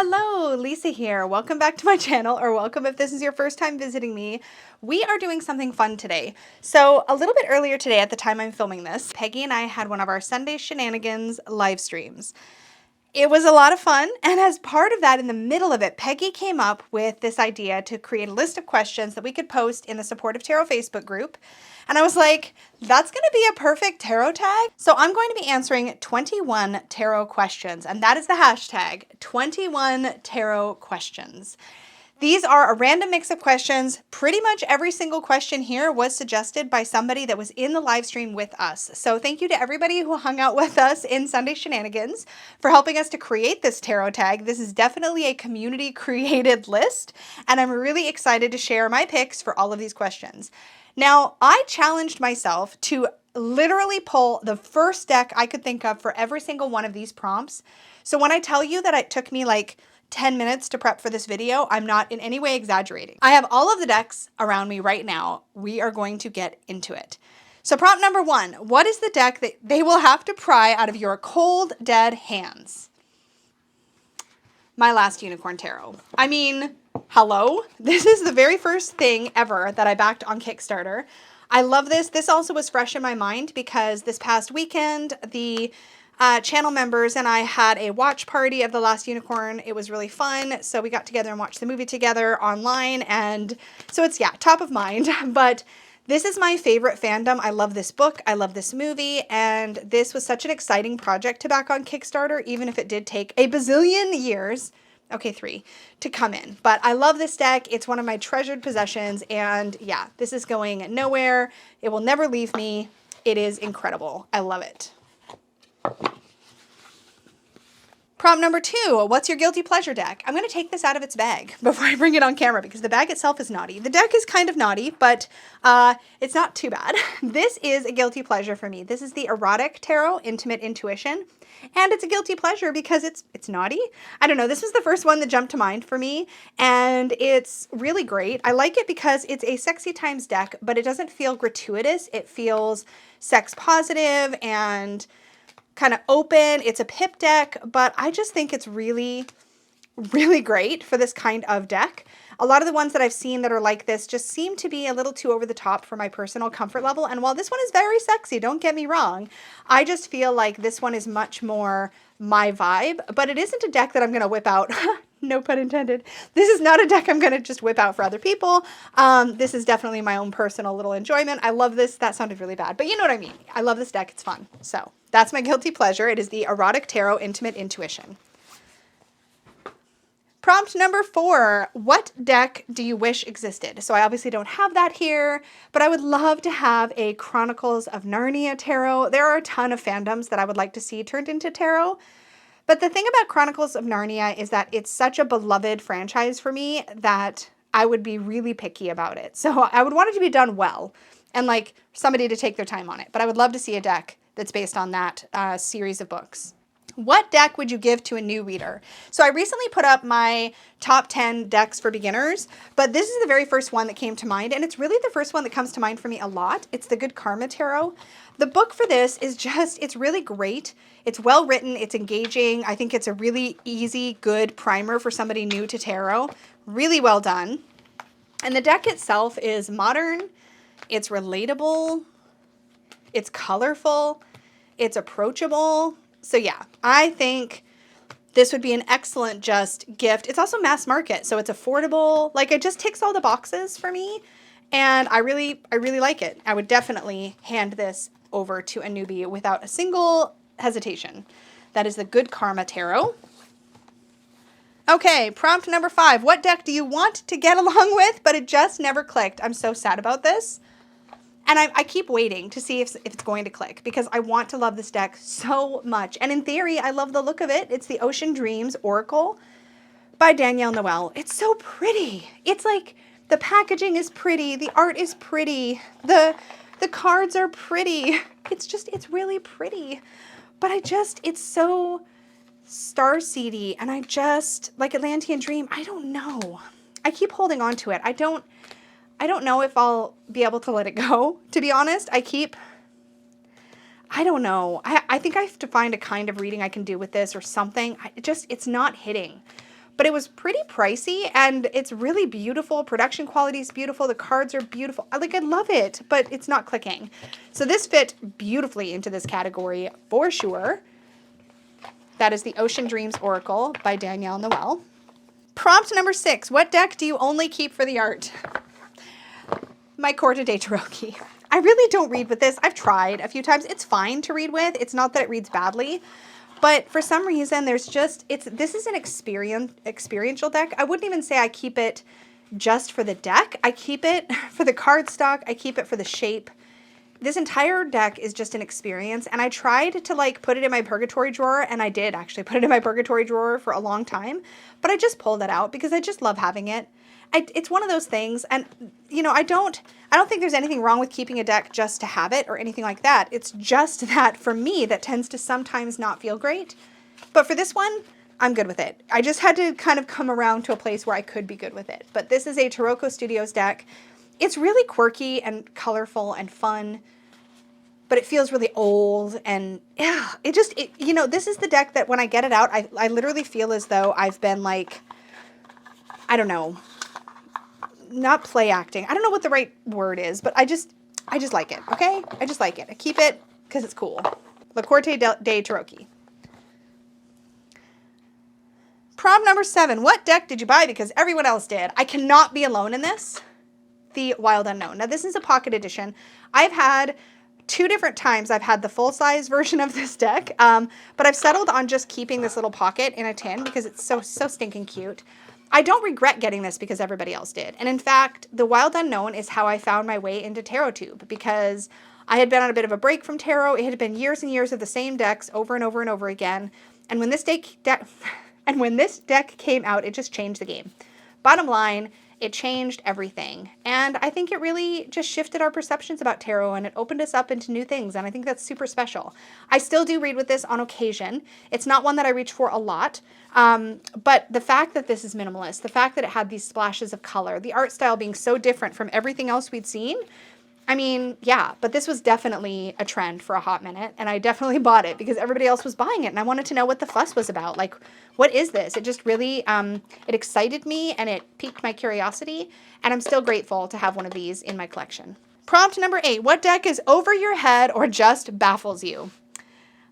Hello, Lisa here. Welcome back to my channel, or welcome if this is your first time visiting me. We are doing something fun today. So a little bit earlier today, at the time I'm filming this, Peggy and I had one of our Sunday shenanigans live streams. It was a lot of fun, and as part of that, in the middle of it, Peggy came up with this idea to create a list of questions that we could post in the Supportive Tarot Facebook group. And I was like, that's going to be a perfect tarot tag. So I'm going to be answering 21 tarot questions, and that is the hashtag 21 tarot questions. These are a random mix of questions. Pretty much every single question here was suggested by somebody that was in the live stream with us. So thank you to everybody who hung out with us in Sunday Shenanigans for helping us to create this tarot tag. This is definitely a community created list, and I'm really excited to share my picks for all of these questions. Now, I challenged myself to literally pull the first deck I could think of for every single one of these prompts. So when I tell you that it took me like 10 minutes to prep for this video, I'm not in any way exaggerating. I have all of the decks around me right now. We are going to get into it. So prompt number 1, what is the deck that they will have to pry out of your cold, dead hands? My Last Unicorn Tarot. I mean, hello? This is the very first thing ever that I backed on Kickstarter. I love this. This also was fresh in my mind because this past weekend, the channel members and I had a watch party of The Last Unicorn. It was really fun. So we got together and watched the movie together online. And so it's, yeah, top of mind. But this is my favorite fandom. I love this book. I love this movie. And this was such an exciting project to back on Kickstarter, even if it did take a bazillion years. Okay, 3 to come in. But I love this deck. It's one of my treasured possessions. And yeah, this is going nowhere. It will never leave me. It is incredible. I love it. Prompt number 2, what's your guilty pleasure deck? I'm going to take this out of its bag before I bring it on camera because the bag itself is naughty. The deck is kind of naughty, but it's not too bad. This is a guilty pleasure for me. This is the Erotic Tarot, Intimate Intuition, and it's a guilty pleasure because it's naughty. I don't know, this was the first one that jumped to mind for me, and it's really great. I like it because it's a sexy times deck, but it doesn't feel gratuitous. It feels sex positive and kind of open. It's a pip deck, but I just think it's really, really great for this kind of deck. A lot of the ones that I've seen that are like this just seem to be a little too over the top for my personal comfort level. And while this one is very sexy, don't get me wrong, I just feel like this one is much more my vibe, but it isn't a deck that I'm going to whip out. No pun intended. This is not a deck I'm going to just whip out for other people. This is definitely my own personal little enjoyment. I love this. That sounded really bad, but you know what I mean. I love this deck. It's fun. So that's my guilty pleasure. It is the Erotic Tarot, Intimate Intuition. Prompt number 4, what deck do you wish existed? So I obviously don't have that here, but I would love to have a Chronicles of Narnia tarot. There are a ton of fandoms that I would like to see turned into tarot. But the thing about Chronicles of Narnia is that it's such a beloved franchise for me that I would be really picky about it. So I would want it to be done well and like somebody to take their time on it. But I would love to see a deck that's based on that series of books. What deck would you give to a new reader? So I recently put up my top 10 decks for beginners, but this is the very first one that came to mind, and it's really the first one that comes to mind for me a lot. It's the Good Karma Tarot. The book for this is just, it's really great. It's well written, it's engaging. I think it's a really easy, good primer for somebody new to tarot. Really well done. And the deck itself is modern, it's relatable, it's colorful, it's approachable. So yeah, I think this would be an excellent just gift. It's also mass market, so it's affordable. Like, it just ticks all the boxes for me, and I really like it. I would definitely hand this over to a newbie without a single hesitation. That is the Good Karma Tarot. Okay, prompt number 5. What deck do you want to get along with, but it just never clicked? I'm so sad about this. And I keep waiting to see if it's going to click because I want to love this deck so much. And in theory, I love the look of it. It's the Ocean Dreams Oracle by Danielle Noel. It's so pretty. It's like the packaging is pretty. The art is pretty. The cards are pretty. It's really pretty. But it's so starseedy, and I just, like Atlantean Dream, I don't know. I keep holding on to it. I don't know if I'll be able to let it go, to be honest. I don't know. I think I have to find a kind of reading I can do with this or something. It's not hitting. but it was pretty pricey, and it's really beautiful. Production quality is beautiful. The cards are beautiful. I love it, but it's not clicking. So this fit beautifully into this category for sure. That is the Ocean Dreams Oracle by Danielle Noel. Prompt number 6. What deck do you only keep for the art? My Corte de Tarocchi. I really don't read with this. I've tried a few times. It's fine to read with. It's not that it reads badly. But for some reason, this is an experiential deck. I wouldn't even say I keep it just for the deck. I keep it for the cardstock. I keep it for the shape. This entire deck is just an experience, and I tried to like put it in my purgatory drawer, and I did actually put it in my purgatory drawer for a long time, but I just pulled it out because I just love having it. It's one of those things, and you know, I don't think there's anything wrong with keeping a deck just to have it or anything like that. It's just that for me, that tends to sometimes not feel great. But for this one, I'm good with it. I just had to kind of come around to a place where I could be good with it. But this is a Tarocco Studios deck. It's really quirky and colorful and fun, but it feels really old, and yeah, you know, this is the deck that when I get it out, I literally feel as though I've been like, I don't know, not play acting. I don't know what the right word is, but I just like it, okay? I just like it. I keep it because it's cool. La Corte de Tarocchi. Prompt number 7. What deck did you buy because everyone else did? I cannot be alone in this. The Wild Unknown. Now, this is a pocket edition. I've had 2 different times I've had the full-size version of this deck, but I've settled on just keeping this little pocket in a tin because it's so stinking cute. I don't regret getting this because everybody else did. And in fact, the Wild Unknown is how I found my way into TarotTube, because I had been on a bit of a break from tarot. It had been years and years of the same decks over and over and over again. And when this deck came out, it just changed the game. Bottom line, it changed everything. And I think it really just shifted our perceptions about tarot, and it opened us up into new things. And I think that's super special. I still do read with this on occasion. It's not one that I reach for a lot. But the fact that this is minimalist, the fact that it had these splashes of color, the art style being so different from everything else we'd seen, I mean, yeah, but this was definitely a trend for a hot minute, and I definitely bought it because everybody else was buying it, and I wanted to know what the fuss was about. Like, what is this? It just really, it excited me, and it piqued my curiosity, and I'm still grateful to have one of these in my collection. Prompt number 8. What deck is over your head or just baffles you?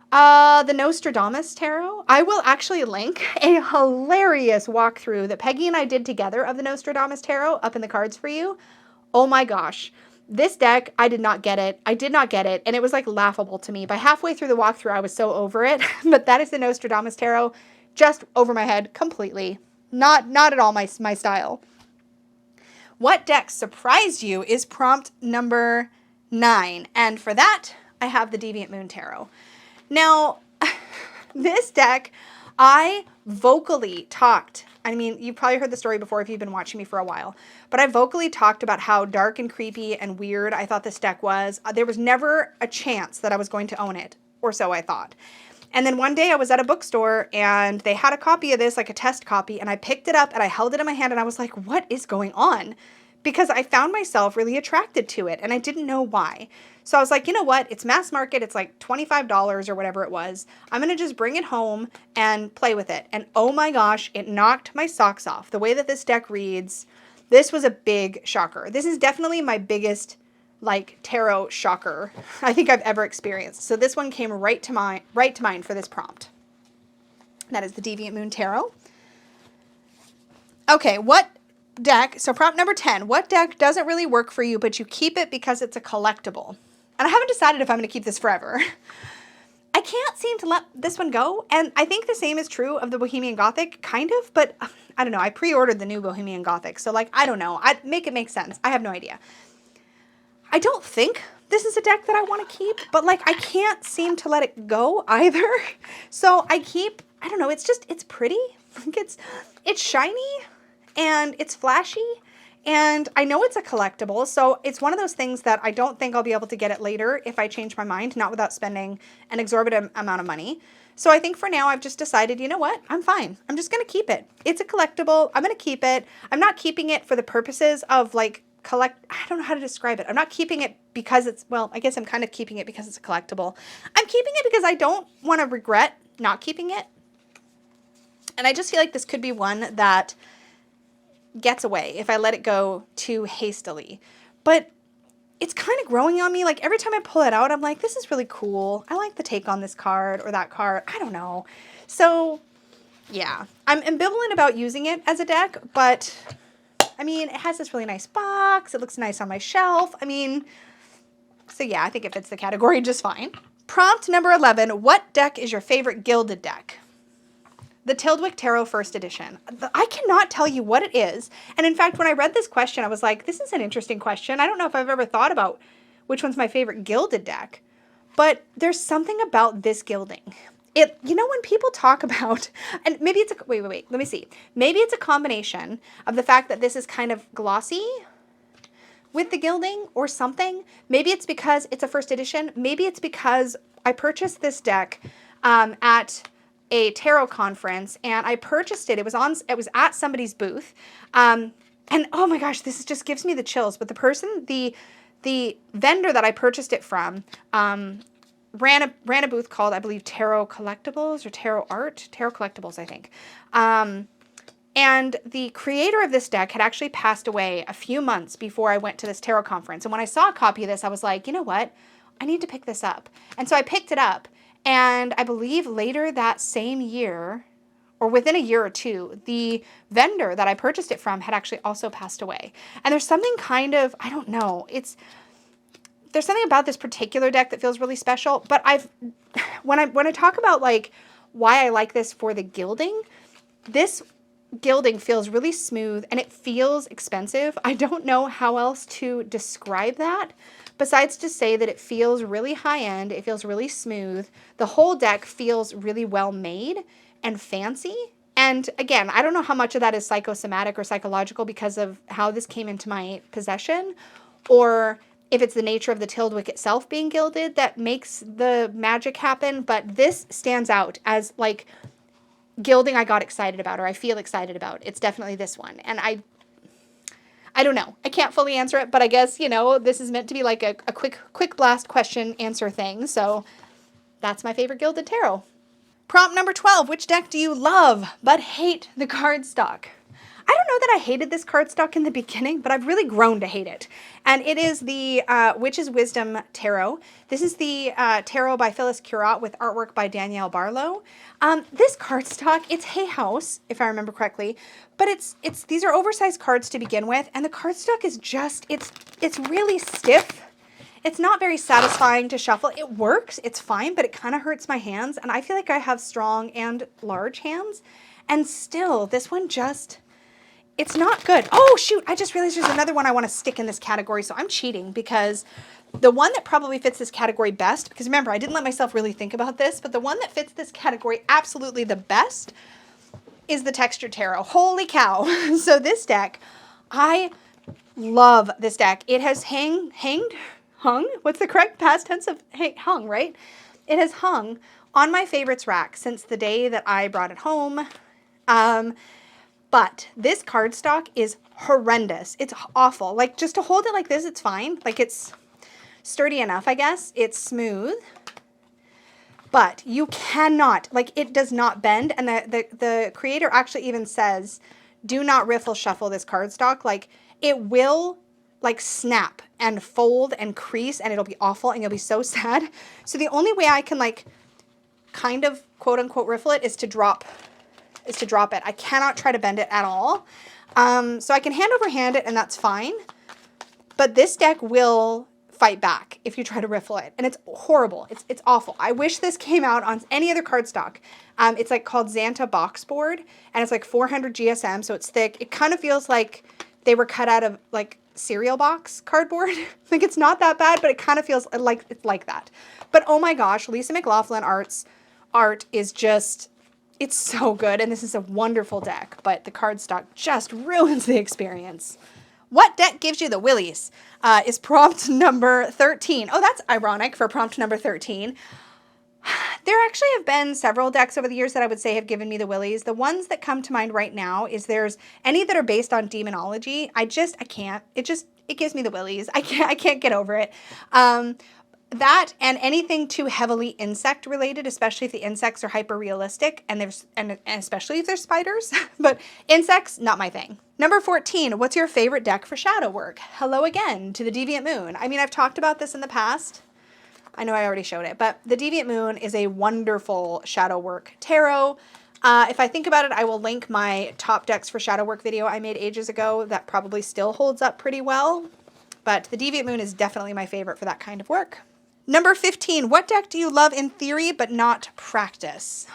The Nostradamus Tarot. I will actually link a hilarious walkthrough that Peggy and I did together of the Nostradamus Tarot up in the cards for you. Oh my gosh. This deck, I did not get it. I did not get it, and it was like laughable to me. By halfway through the walkthrough, I was so over it. But that is the Nostradamus Tarot, just over my head completely. Not at all my style. What deck surprised you is prompt number 9, and for that, I have the Deviant Moon Tarot. Now, this deck, I vocally talked. I mean, you've probably heard the story before if you've been watching me for a while, but I vocally talked about how dark and creepy and weird I thought this deck was. There was never a chance that I was going to own it, or so I thought. And then one day I was at a bookstore and they had a copy of this, like a test copy, and I picked it up and I held it in my hand and I was like, what is going on? Because I found myself really attracted to it and I didn't know why. So I was like, you know what? It's mass market. It's like $25 or whatever it was. I'm going to just bring it home and play with it. And oh my gosh, it knocked my socks off. The way that this deck reads, this was a big shocker. This is definitely my biggest like tarot shocker I think I've ever experienced. So this one came right to mind for this prompt. That is the Deviant Moon Tarot. Okay, what deck, so prompt number 10, what deck doesn't really work for you, but you keep it because it's a collectible? And I haven't decided if I'm going to keep this forever. I can't seem to let this one go. And I think the same is true of the Bohemian Gothic, kind of, but I don't know. I pre-ordered the new Bohemian Gothic. So like, I don't know. Make it make sense. I have no idea. I don't think this is a deck that I want to keep, but like, I can't seem to let it go either. So I don't know. It's pretty. It's shiny and it's flashy. And I know it's a collectible, so it's one of those things that I don't think I'll be able to get it later if I change my mind, not without spending an exorbitant amount of money. So I think for now I've just decided, you know what, I'm fine. I'm just going to keep it. It's a collectible. I'm going to keep it. I'm not keeping it for the purposes of like I don't know how to describe it. I'm not keeping it because I guess I'm kind of keeping it because it's a collectible. I'm keeping it because I don't want to regret not keeping it. And I just feel like this could be one that gets away if I let it go too hastily. But it's kind of growing on me. Like every time I pull it out, I'm like, this is really cool. I like the take on this card or that card. I don't know. So yeah, I'm ambivalent about using it as a deck, but I mean, it has this really nice box. It looks nice on my shelf. I mean, so yeah, I think it fits the category just fine. Prompt number 11, what deck is your favorite Gilded deck? The Tildwick Tarot First Edition. I cannot tell you what it is. And in fact, when I read this question, I was like, this is an interesting question. I don't know if I've ever thought about which one's my favorite Gilded deck, but there's something about this gilding. You know, when people talk about, and maybe it's wait, let me see. Maybe it's a combination of the fact that this is kind of glossy with the gilding or something. Maybe it's because it's a first edition. Maybe it's because I purchased this deck at a tarot conference and I purchased it. It was at somebody's booth. And oh my gosh, this just gives me the chills. But the vendor that I purchased it from ran a booth called, I believe, Tarot Collectibles or Tarot Collectibles, I think. And the creator of this deck had actually passed away a few months before I went to this tarot conference. And when I saw a copy of this, I was like, you know what? I need to pick this up. And so I picked it up. And I believe later that same year, or within a year or two, the vendor that I purchased it from had actually also passed away. And there's something kind of, I don't know, there's something about this particular deck that feels really special. But when I talk about like why I like this for the gilding, this gilding feels really smooth and it feels expensive. I don't know how else to describe that besides to say that it feels really high end. It feels really smooth. The whole deck feels really well made and fancy. And again, I don't know how much of that is psychosomatic or psychological because of how this came into my possession, or if it's the nature of the Tildwick itself being gilded that makes the magic happen. But this stands out as like gilding I got excited about, or I feel excited about. It's definitely this one. And I don't know. I can't fully answer it, but I guess, you know, this is meant to be like a quick blast question answer thing. So that's my favorite Gilded Tarot. Prompt number 12, which deck do you love but hate the cardstock? I don't know that I hated this cardstock in the beginning, but I've really grown to hate it. And it is the Witch's Wisdom Tarot. This is the tarot by Phyllis Curott with artwork by Danielle Barlow. This cardstock, it's Hay House, if I remember correctly, but these are oversized cards to begin with, and the cardstock is just, it's really stiff. It's not very satisfying to shuffle. It works, it's fine, but it kind of hurts my hands, and I feel like I have strong and large hands, and still, this one just, it's not good. Oh, shoot, I just realized there's another one I want to stick in this category, so I'm cheating because the one that probably fits this category best, because remember, I didn't let myself really think about this, but the one that fits this category absolutely the best is the Textured Tarot. Holy cow. So this deck, I love this deck. It has hung? What's the correct past tense of hung, right? It has hung on my favorites rack since the day that I brought it home. But this cardstock is horrendous. It's awful. Like, just to hold it like this, it's fine. Like, it's sturdy enough, I guess. It's smooth. But you cannot, like, it does not bend. And the creator actually even says, do not riffle shuffle this cardstock. Like, it will, like, snap and fold and crease, and it'll be awful, and you'll be so sad. So the only way I can, like, kind of, quote-unquote, riffle it is to drop it. I cannot try to bend it at all. So I can hand over hand it, and that's fine. But this deck will fight back if you try to riffle it. And it's horrible. It's awful. I wish this came out on any other cardstock. It's like called Xanta Box Board, and it's like 400 GSM, so it's thick. It kind of feels like they were cut out of like cereal box cardboard. Like, it's not that bad, but it kind of feels like it's like that. But oh my gosh, Lisa McLaughlin art is just, it's so good, and this is a wonderful deck, but the cardstock just ruins the experience. What deck gives you the willies? Is prompt number 13. Oh, that's ironic for prompt number 13. There actually have been several decks over the years that I would say have given me the willies. The ones that come to mind right now is there's any that are based on demonology. I can't. It gives me the willies. I can't get over it. That and anything too heavily insect related, especially if the insects are hyper realistic and especially if they're spiders, but insects, not my thing. Number 14, what's your favorite deck for shadow work? Hello again to the Deviant Moon. I mean, I've talked about this in the past. I know I already showed it, but the Deviant Moon is a wonderful shadow work tarot. If I think about it, I will link my top decks for shadow work video I made ages ago. That probably still holds up pretty well, but the Deviant Moon is definitely my favorite for that kind of work. Number 15, what deck do you love in theory but not practice?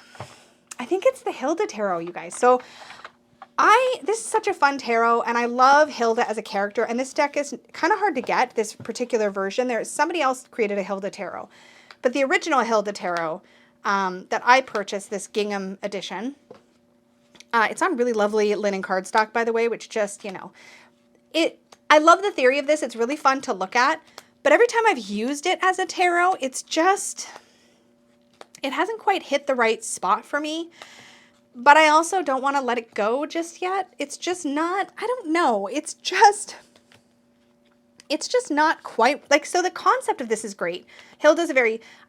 I think it's the Hilda Tarot, you guys. So this is such a fun tarot, and I love Hilda as a character, and this deck is kind of hard to get, this particular version. Somebody else created a Hilda Tarot, but the original Hilda Tarot that I purchased, this gingham edition, it's on really lovely linen cardstock, by the way, which just, you know, I love the theory of this. It's really fun to look at. But every time I've used it as a tarot, it hasn't quite hit the right spot for me. But I also don't want to let it go just yet. It's just not, I don't know. It's just not quite, like, so the concept of this is great. Hilda's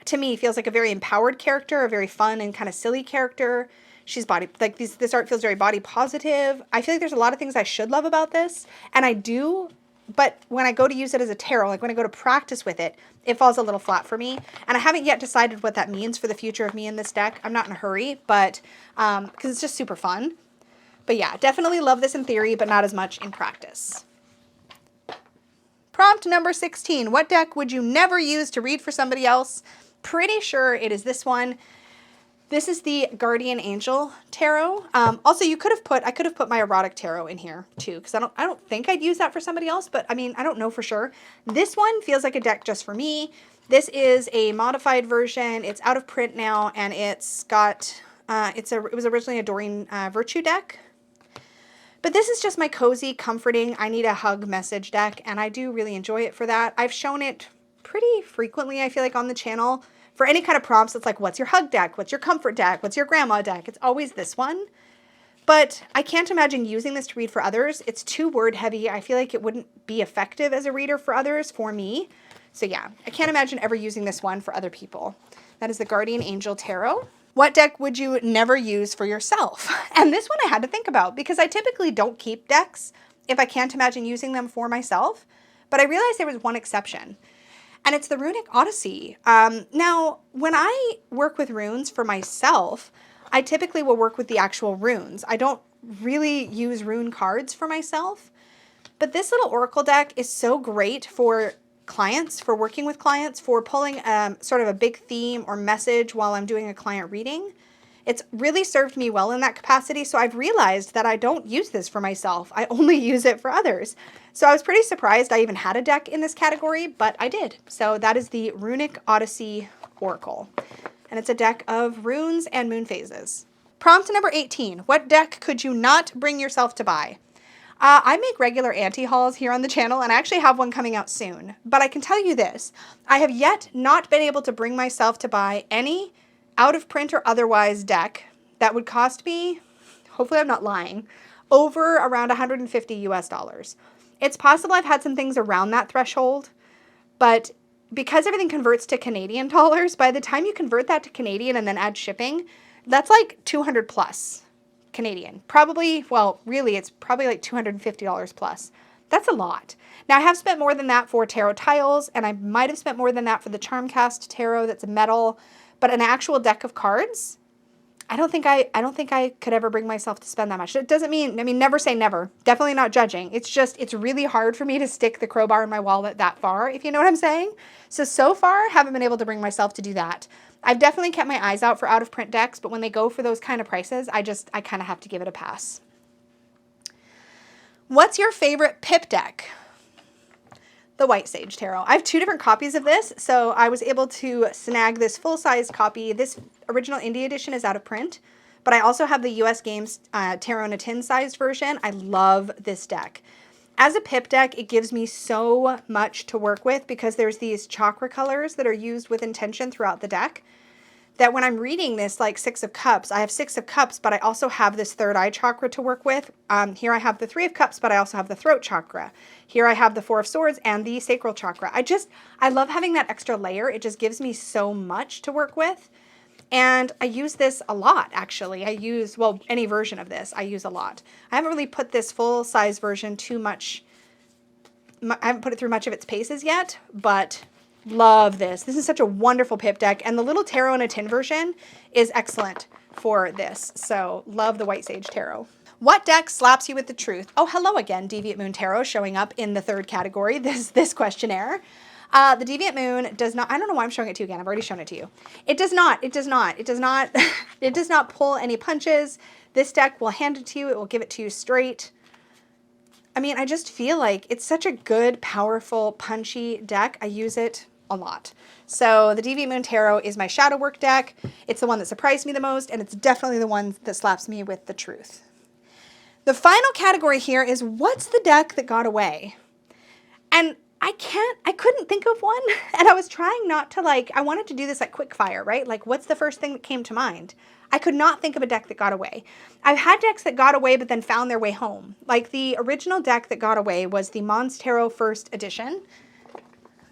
to me, feels like a very empowered character, a very fun and kind of silly character. She's this art feels very body positive. I feel like there's a lot of things I should love about this, and I do. But when I go to use it as a tarot, like when I go to practice with it, it falls a little flat for me. And I haven't yet decided what that means for the future of me in this deck. I'm not in a hurry, but because it's just super fun. But yeah, definitely love this in theory, but not as much in practice. Prompt number 16. What deck would you never use to read for somebody else? Pretty sure it is this one. This is the Guardian Angel Tarot. Also, I could have put my erotic tarot in here too, because I don't think I'd use that for somebody else, but I mean, I don't know for sure. This one feels like a deck just for me. This is a modified version. It's out of print now, and it's got, it was originally a Doreen Virtue deck. But this is just my cozy, comforting, I need a hug message deck, and I do really enjoy it for that. I've shown it pretty frequently, I feel like, on the channel. For any kind of prompts, it's like, what's your hug deck? What's your comfort deck? What's your grandma deck? It's always this one. But I can't imagine using this to read for others. It's too word heavy. I feel like it wouldn't be effective as a reader for others, for me. So yeah, I can't imagine ever using this one for other people. That is the Guardian Angel Tarot. What deck would you never use for yourself? And this one I had to think about, because I typically don't keep decks if I can't imagine using them for myself. But I realized there was one exception. And it's the Runic Odyssey. Now, when I work with runes for myself, I typically will work with the actual runes. I don't really use rune cards for myself. But this little oracle deck is so great for clients, for working with clients, for pulling sort of a big theme or message while I'm doing a client reading. It's really served me well in that capacity, so I've realized that I don't use this for myself. I only use it for others. So I was pretty surprised I even had a deck in this category, but I did. So that is the Runic Odyssey Oracle. And it's a deck of runes and moon phases. Prompt number 18. What deck could you not bring yourself to buy? I make regular anti-hauls here on the channel, and I actually have one coming out soon. But I can tell you this. I have yet not been able to bring myself to buy any out of print or otherwise deck that would cost me, hopefully I'm not lying, over around $150 US. It's possible I've had some things around that threshold, but because everything converts to Canadian dollars, by the time you convert that to Canadian and then add shipping, that's like 200 plus Canadian. Probably, well, really, it's probably like $250 plus. That's a lot. Now, I have spent more than that for tarot tiles, and I might have spent more than that for the Charmcast tarot that's a metal. But an actual deck of cards, I don't think I could ever bring myself to spend that much. It doesn't mean, I mean, never say never. Definitely not judging. It's just, it's really hard for me to stick the crowbar in my wallet that far, if you know what I'm saying. So far, haven't been able to bring myself to do that. I've definitely kept my eyes out for out of print decks, but when they go for those kind of prices, I kind of have to give it a pass. What's your favorite pip deck? The White Sage Tarot. I have two different copies of this, so I was able to snag this full-size copy. This original indie edition is out of print, but I also have the US Games Tarot in a tin-sized version. I love this deck. As a pip deck, it gives me so much to work with because there's these chakra colors that are used with intention throughout the deck. that when I'm reading this, like Six of Cups, I have Six of Cups, but I also have this third eye chakra to work with. Here I have the Three of Cups, but I also have the throat chakra. Here I have the Four of Swords and the sacral chakra. I love having that extra layer. It just gives me so much to work with. And I use this a lot, actually. Well, any version of this, I use a lot. I haven't really put this full-size version too much. I haven't put it through much of its paces yet, but love this. This is such a wonderful pip deck, and the little tarot in a tin version is excellent for this. So love the White Sage Tarot. What deck slaps you with the truth? Oh, hello again, Deviant Moon Tarot, showing up in the third category, this questionnaire. The Deviant Moon does not, I don't know why I'm showing it to you again. I've already shown it to you. It does not, it does not pull any punches. This deck will hand it to you. It will give it to you straight. I mean, I just feel like it's such a good, powerful, punchy deck. I use it a lot. So the Deviant Moon Tarot is my shadow work deck. It's the one that surprised me the most, and it's definitely the one that slaps me with the truth. The final category here is what's the deck that got away? And I couldn't think of one. And I was trying not to I wanted to do this like quick fire, right? Like what's the first thing that came to mind? I could not think of a deck that got away. I've had decks that got away but then found their way home. Like the original deck that got away was the Mons Tarot First Edition.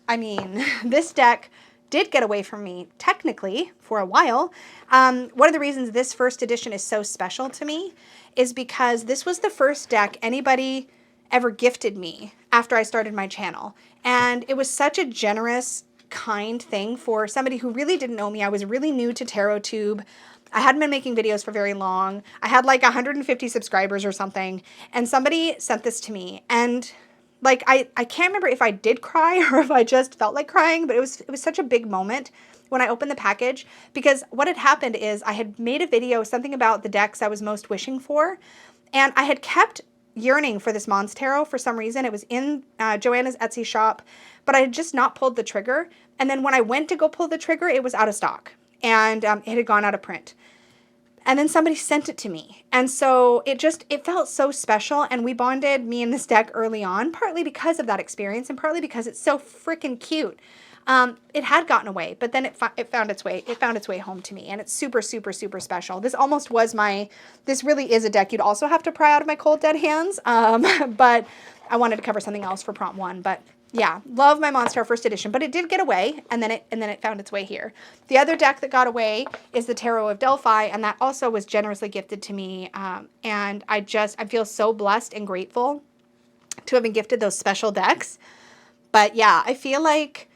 I mean, this deck did get away from me technically for a while. One of the reasons this first edition is so special to me is because this was the first deck anybody ever gifted me after I started my channel. And it was such a generous, kind thing for somebody who really didn't know me. I was really new to TarotTube. I hadn't been making videos for very long. I had like 150 subscribers or something. And somebody sent this to me. And like, I can't remember if I did cry or if I just felt like crying, but it was such a big moment when I opened the package, because what had happened is I had made a video, something about the decks I was most wishing for. And I had kept yearning for this Mons Tarot for some reason. It was in Joanna's Etsy shop, but I had just not pulled the trigger. And then when I went to go pull the trigger, it was out of stock and it had gone out of print. And then somebody sent it to me. And so it felt so special. And we bonded, me and this deck, early on, partly because of that experience and partly because it's so freaking cute. It had gotten away, but then it found its way home to me, and it's super, super, super special. This almost was this really is a deck you'd also have to pry out of my cold dead hands. But I wanted to cover something else for prompt 1, but yeah, love my Mons Tarot First Edition, but it did get away, and then it found its way here. The other deck that got away is the Tarot of Delphi, and that also was generously gifted to me. And I feel so blessed and grateful to have been gifted those special decks. But yeah, I feel like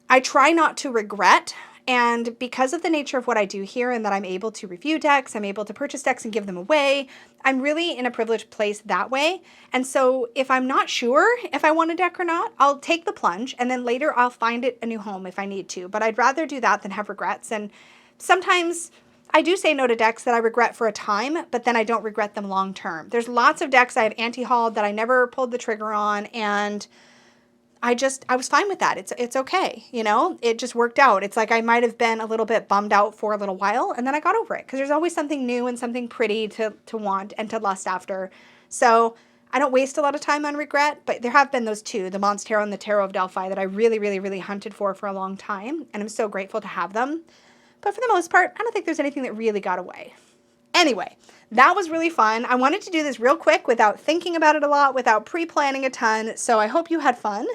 I try not to regret, and because of the nature of what I do here and that I'm able to review decks, I'm able to purchase decks and give them away, I'm really in a privileged place that way. And so if I'm not sure if I want a deck or not, I'll take the plunge, and then later I'll find it a new home if I need to. But I'd rather do that than have regrets. And sometimes I do say no to decks that I regret for a time, but then I don't regret them long term. There's lots of decks I have anti-hauled that I never pulled the trigger on, and I was fine with that. It's okay. You know, it just worked out. It's like I might have been a little bit bummed out for a little while, and then I got over it, because there's always something new and something pretty to want and to lust after. So I don't waste a lot of time on regret, but there have been those two, the Mons Tarot and the Tarot of Delphi, that I really, really, really hunted for a long time, and I'm so grateful to have them. But for the most part, I don't think there's anything that really got away. Anyway, that was really fun. I wanted to do this real quick without thinking about it a lot, without pre-planning a ton, so I hope you had fun.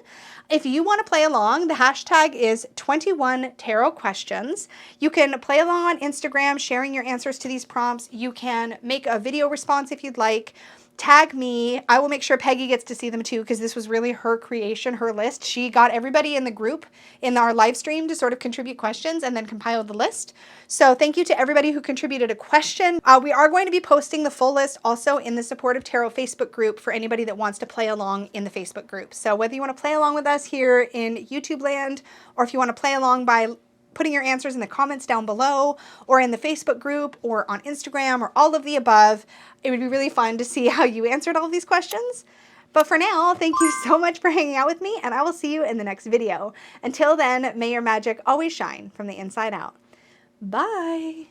If you want to play along, the hashtag is 21 Tarot Questions. You can play along on Instagram, sharing your answers to these prompts. You can make a video response if you'd like. Tag me. I will make sure Peggy gets to see them too, because this was really her creation, her list. She got everybody in the group in our live stream to sort of contribute questions and then compiled the list. So thank you to everybody who contributed a question. We are going to be posting the full list also in the Supportive Tarot Facebook group for anybody that wants to play along in the Facebook group. So whether you want to play along with us here in YouTube land, or if you want to play along by putting your answers in the comments down below, or in the Facebook group, or on Instagram, or all of the above, it would be really fun to see how you answered all of these questions. But for now, thank you so much for hanging out with me, and I will see you in the next video. Until then, may your magic always shine from the inside out. Bye!